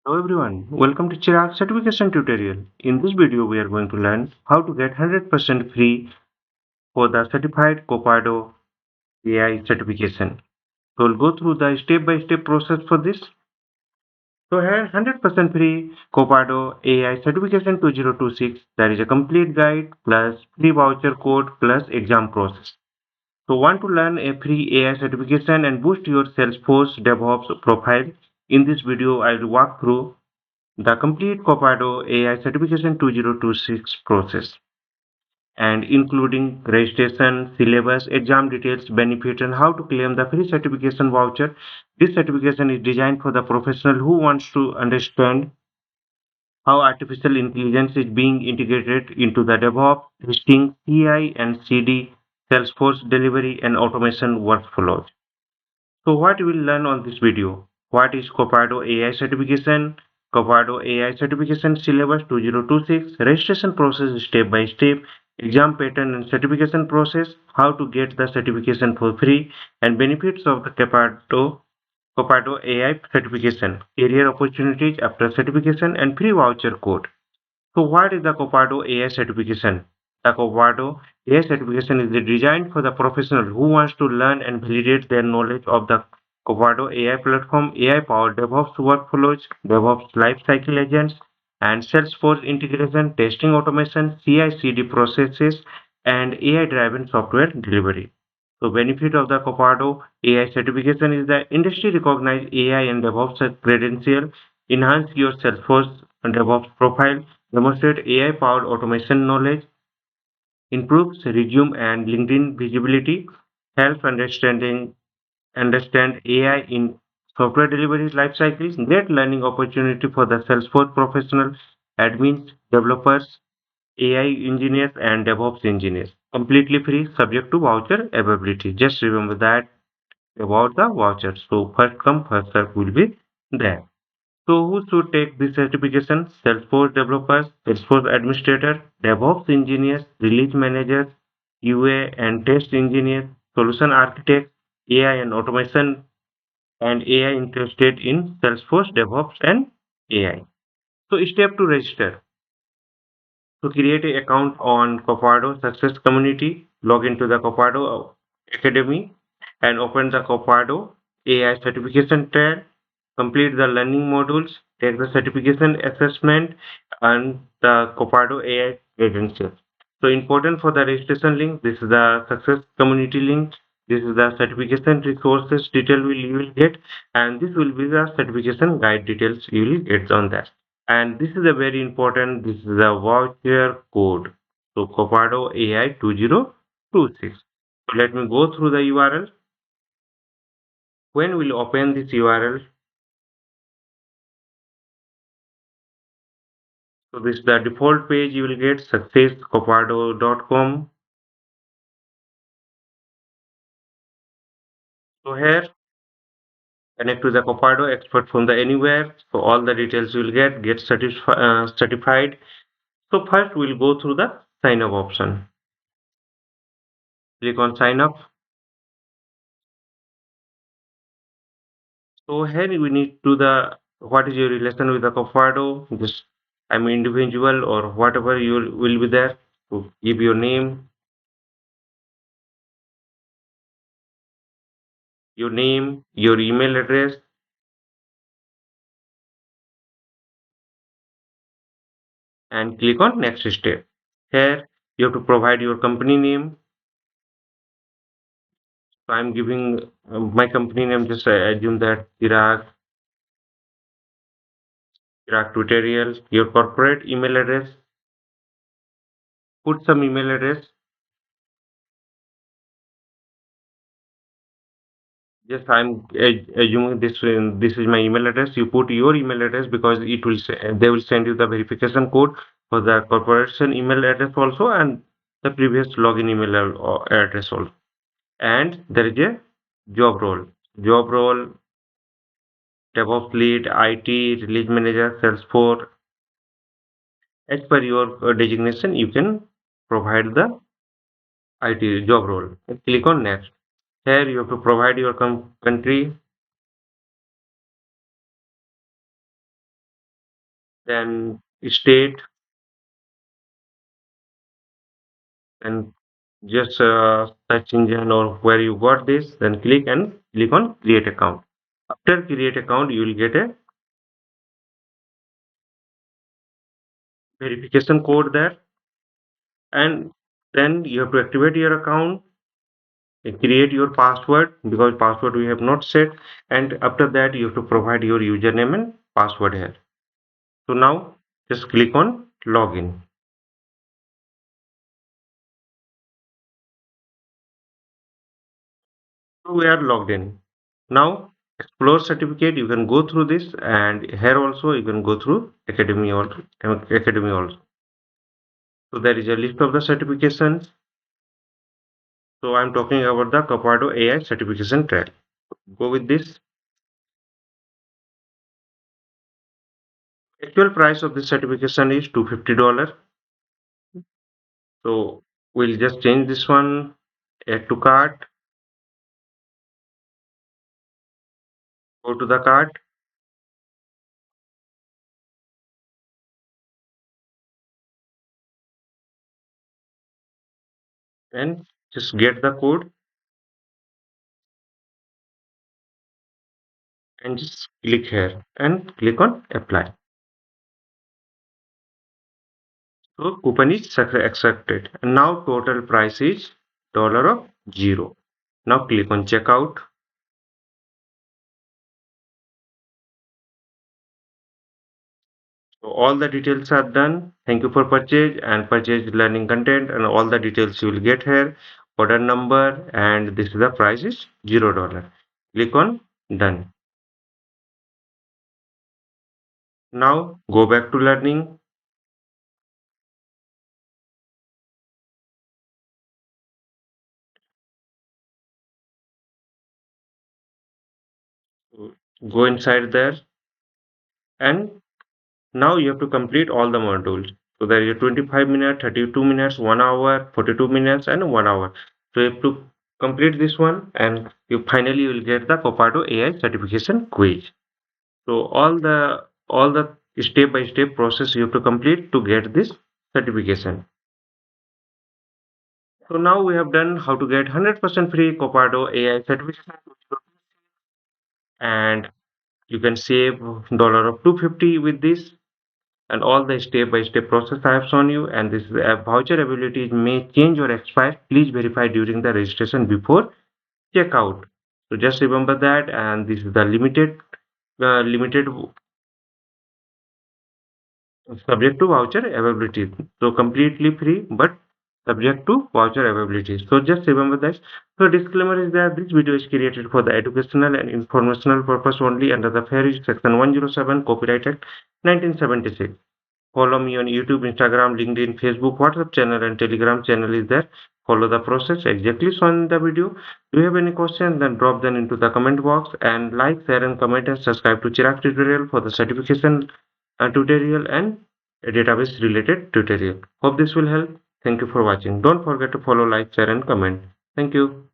Hello everyone, welcome to Chirag certification tutorial. In this video we are going to learn how to get 100% free for the certified Copado AI certification. So we'll go through the step-by-step process for this. So here 100% free Copado AI certification 2026. There is a complete guide plus free voucher code plus exam process. So want to learn a free AI certification and boost your Salesforce DevOps profile? In this video I will walk through the complete Copado AI Certification 2026 process and including registration, syllabus, exam details, benefits, and how to claim the free certification voucher. This certification is designed for the professional who wants to understand how artificial intelligence is being integrated into the DevOps, testing, CI, and CD, Salesforce delivery, and automation workflows. So what we will learn on this video? What is Copado AI certification? Copado AI certification syllabus 2026, registration process step by step, exam pattern and certification process, how to get the certification for free, and benefits of the Copado AI certification, career opportunities after certification, and free voucher code. So what is the Copado AI certification? The Copado AI certification is designed for the professional who wants to learn and validate their knowledge of the Copado AI platform, AI-powered DevOps workflows, DevOps lifecycle agents, and Salesforce integration, testing automation, CI/CD processes, and AI-driven software delivery. So benefit of the Copado AI certification is the industry-recognized AI and DevOps credential, enhance your Salesforce DevOps profile, demonstrate AI-powered automation knowledge, improves resume and LinkedIn visibility, helps understand AI in software delivery life cycles, great learning opportunity for the Salesforce professionals, admins, developers, AI engineers, and DevOps engineers. Completely free, subject to voucher availability. Just remember that about the vouchers. So first come, first serve will be there. So who should take this certification? Salesforce developers, Salesforce administrator, DevOps engineers, release managers, UA and test engineers, solution architects, AI and automation, and AI interested in Salesforce DevOps and AI. So step to register. To create an account on Copado Success Community, log into the Copado Academy and open the Copado AI certification tab, complete the learning modules, take the certification assessment and the Copado AI credentials. So important for the registration link, this is the success community link, this is the certification resources detail you will get, and this will be the certification guide details you will get on that. And this is a very important, this is the voucher code. So Copado AI 2026. So let me go through the URL. When we'll open this URL, so this is the default page you will get successcopado.com. So here connect to the Copado expert from the anywhere. So all the details you will get certified. So first we'll go through the sign up option. Click on sign up. So here we need to the what is your relation with the Copado? Just I'm individual or whatever you will be there. So give your name, your email address, and click on next step. Here you have to provide your company name. So I'm giving my company name. Just assume that Chirag tutorial. Your corporate email address. Put some email address. Yes, I'm assuming this is my email address. You put your email address because it will they will send you the verification code for the corporation email address also and the previous login email address also. And there is a job role, DevOps lead, IT, release manager, Salesforce. As per your designation, you can provide the IT job role. Click on next. Here you have to provide your country. then state, and just search engine or where you got this, then click on create account. After create account, you will get a verification code there, and then you have to activate your account, create your password because password we have not set, and after that you have to provide your username and password here. So now just click on login. So we are logged in. Now explore certificate, you can go through this, and here also you can go through academy also. So there is a list of the certifications. So I'm talking about the Copado AI certification track. Go with this. Actual price of this certification is $250. So we'll just change this one, add to cart, go to the cart, and just get the code and just click here and click on apply. So coupon is accepted. And now total price is dollar of zero. Now click on checkout. So all the details are done. Thank you for purchase and purchase learning content, and all the details you will get here. Order number, and this is the price is $0. Click on done. Now go back to learning. Go inside there, and now you have to complete all the modules. So there is a 25 minutes, 32 minutes, 1 hour, 42 minutes, and 1 hour. So you have to complete this one, and you finally will get the Copado AI certification quiz. So all the step by step process you have to complete to get this certification. So now we have done how to get 100% free Copado AI certification, and you can save dollar of 250 with this, and all the step-by-step process I have shown you, and this voucher ability may change or expire. Please verify during the registration before checkout. So just remember that, and this is the limited subject to voucher availability. So completely free, but subject to voucher availability. So just remember that. So disclaimer is that this video is created for the educational and informational purpose only under the Fair Use Section 107 Copyright Act 1976. Follow me on YouTube, Instagram, LinkedIn, Facebook, WhatsApp channel, and Telegram channel is there. Follow the process exactly shown in the video. Do you have any questions? Then drop them into the comment box, and like, share, and comment, and subscribe to Chirag tutorial for the certification tutorial and a database related tutorial. Hope this will help. Thank you for watching. Don't forget to follow, like, share, and comment. Thank you.